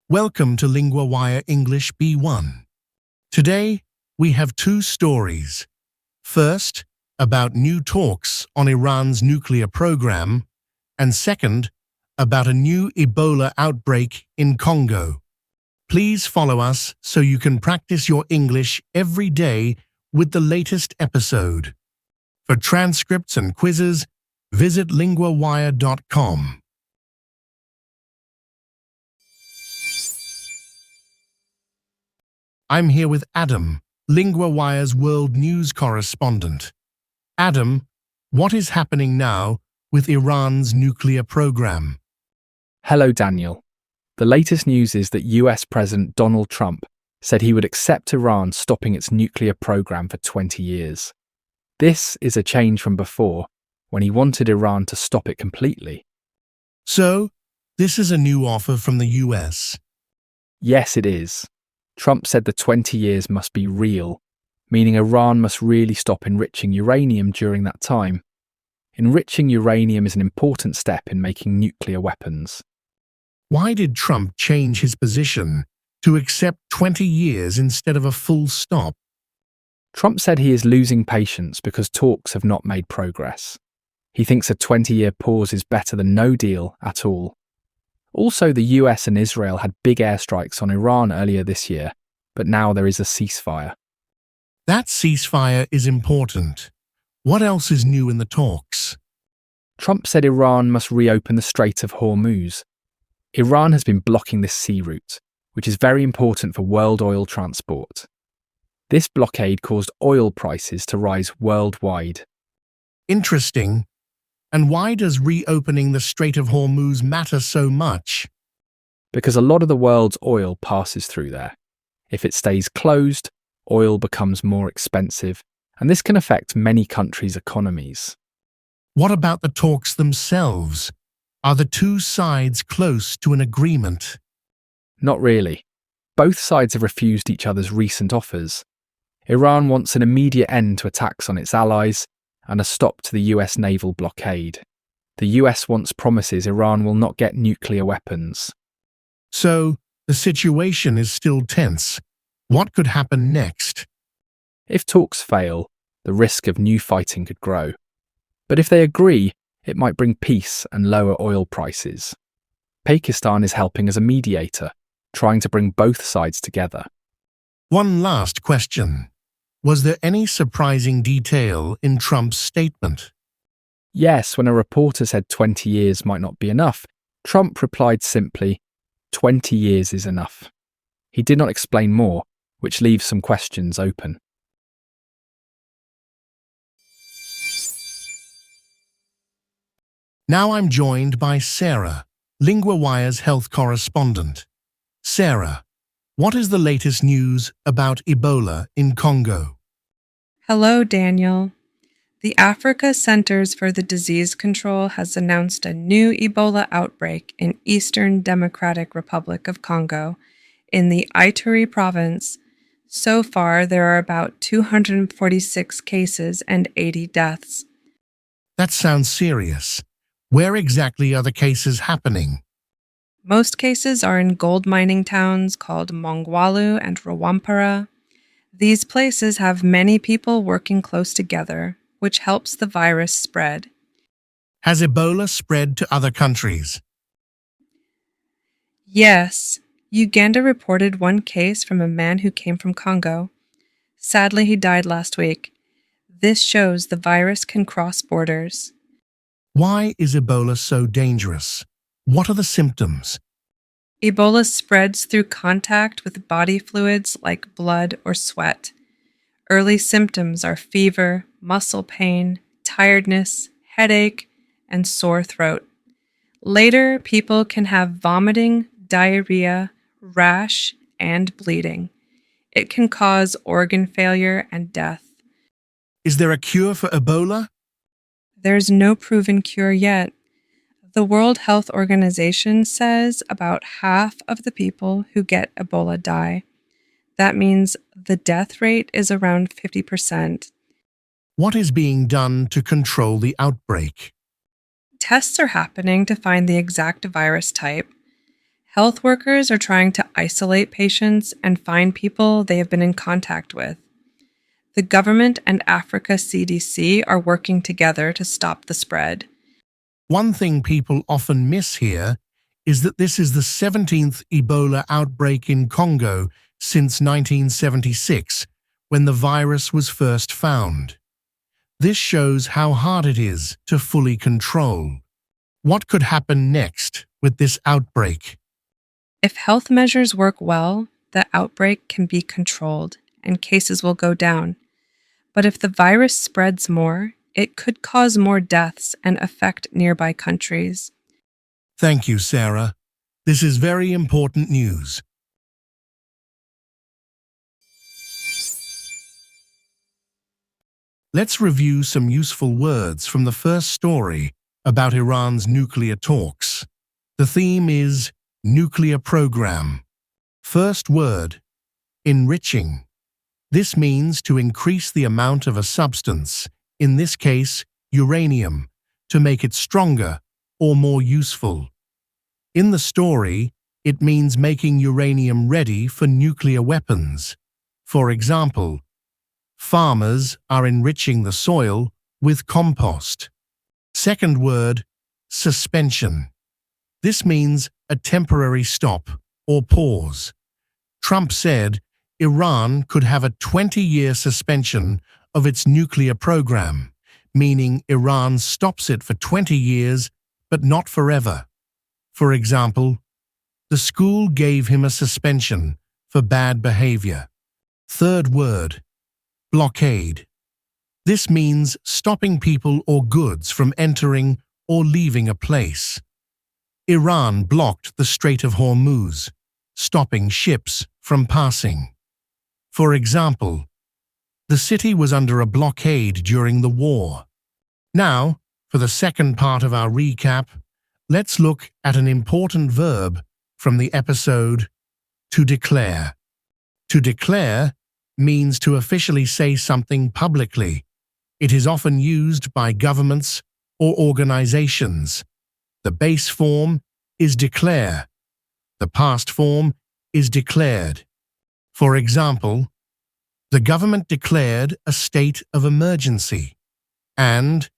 Welcome to LinguaWire English B1. Today, we have two stories. First, about new talks on Iran's nuclear program, and second, about a new Ebola outbreak in Congo. Please follow us so you can practice your English every day with the latest episode. For transcripts and quizzes, visit linguawire.com. I'm here with Adam, LinguaWire's world news correspondent. Adam, what is happening now with Iran's nuclear program? Hello, Daniel. The latest news is that US President Donald Trump said he would accept Iran stopping its nuclear program for 20 years. This is a change from before, when he wanted Iran to stop it completely. So, this is a new offer from the US. Yes, it is. Trump said the 20 years must be real, meaning Iran must really stop enriching uranium during that time. Enriching uranium is an important step in making nuclear weapons. Why did Trump change his position to accept 20 years instead of a full stop? Trump said he is losing patience because talks have not made progress. He thinks a 20-year pause is better than no deal at all. Also, the US and Israel had big airstrikes on Iran earlier this year, but now there is a ceasefire. That ceasefire is important. What else is new in the talks? Trump said Iran must reopen the Strait of Hormuz. Iran has been blocking this sea route, which is very important for world oil transport. This blockade caused oil prices to rise worldwide. Interesting. And why does reopening the Strait of Hormuz matter so much? Because a lot of the world's oil passes through there. If it stays closed, oil becomes more expensive, and this can affect many countries' economies. What about the talks themselves? Are the two sides close to an agreement? Not really. Both sides have refused each other's recent offers. Iran wants an immediate end to attacks on its allies and a stop to the US naval blockade. The US wants promises Iran will not get nuclear weapons. So, the situation is still tense. What could happen next? If talks fail, the risk of new fighting could grow. But if they agree, it might bring peace and lower oil prices. Pakistan is helping as a mediator, trying to bring both sides together. One last question. Was there any surprising detail in Trump's statement? Yes, when a reporter said 20 years might not be enough, Trump replied simply, 20 years is enough. He did not explain more, which leaves some questions open. Now I'm joined by Sarah, LinguaWire's health correspondent. Sarah, what is the latest news about Ebola in Congo? Hello, Daniel. The Africa Centers for the Disease Control has announced a new Ebola outbreak in Eastern Democratic Republic of Congo in the Ituri province. So far, there are about 246 cases and 80 deaths. That sounds serious. Where exactly are the cases happening? Most cases are in gold mining towns called Mongwalu and Rwampara. These places have many people working close together, which helps the virus spread. Has Ebola spread to other countries? Yes, Uganda reported one case from a man who came from Congo. Sadly, he died last week. This shows the virus can cross borders. Why is Ebola so dangerous? What are the symptoms? Ebola spreads through contact with body fluids like blood or sweat. Early symptoms are fever, muscle pain, tiredness, headache, and sore throat. Later, people can have vomiting, diarrhea, rash, and bleeding. It can cause organ failure and death. Is there a cure for Ebola? There's no proven cure yet. The World Health Organization says about half of the people who get Ebola die. That means the death rate is around 50%. What is being done to control the outbreak? Tests are happening to find the exact virus type. Health workers are trying to isolate patients and find people they have been in contact with. The government and Africa CDC are working together to stop the spread. One thing people often miss here is that this is the 17th Ebola outbreak in Congo since 1976, when the virus was first found. This shows how hard it is to fully control. What could happen next with this outbreak? If health measures work well, the outbreak can be controlled and cases will go down. But if the virus spreads more, it could cause more deaths and affect nearby countries. Thank you, Sarah. This is very important news. Let's review some useful words from the first story about Iran's nuclear talks. The theme is nuclear program. First word, enriching. This means to increase the amount of a substance, in this case, uranium, to make it stronger or more useful. In the story, it means making uranium ready for nuclear weapons. For example, farmers are enriching the soil with compost. Second word, suspension. This means a temporary stop or pause. Trump said Iran could have a 20-year suspension of its nuclear program, meaning Iran stops it for 20 years, but not forever. For example, the school gave him a suspension for bad behavior. Third word, blockade. This means stopping people or goods from entering or leaving a place. Iran blocked the Strait of Hormuz, stopping ships from passing. For example, the city was under a blockade during the war. Now, for the second part of our recap, let's look at an important verb from the episode, to declare. To declare means to officially say something publicly. It is often used by governments or organizations. The base form is declare. The past form is declared. For example, the government declared a state of emergency, and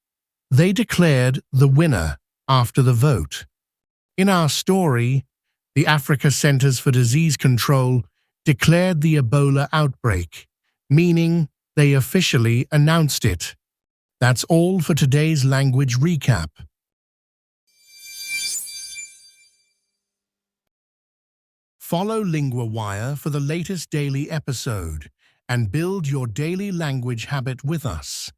they declared the winner after the vote. In our story, the Africa Centers for Disease Control declared the Ebola outbreak, meaning they officially announced it. That's all for today's language recap. Follow LinguaWire for the latest daily episode and build your daily language habit with us.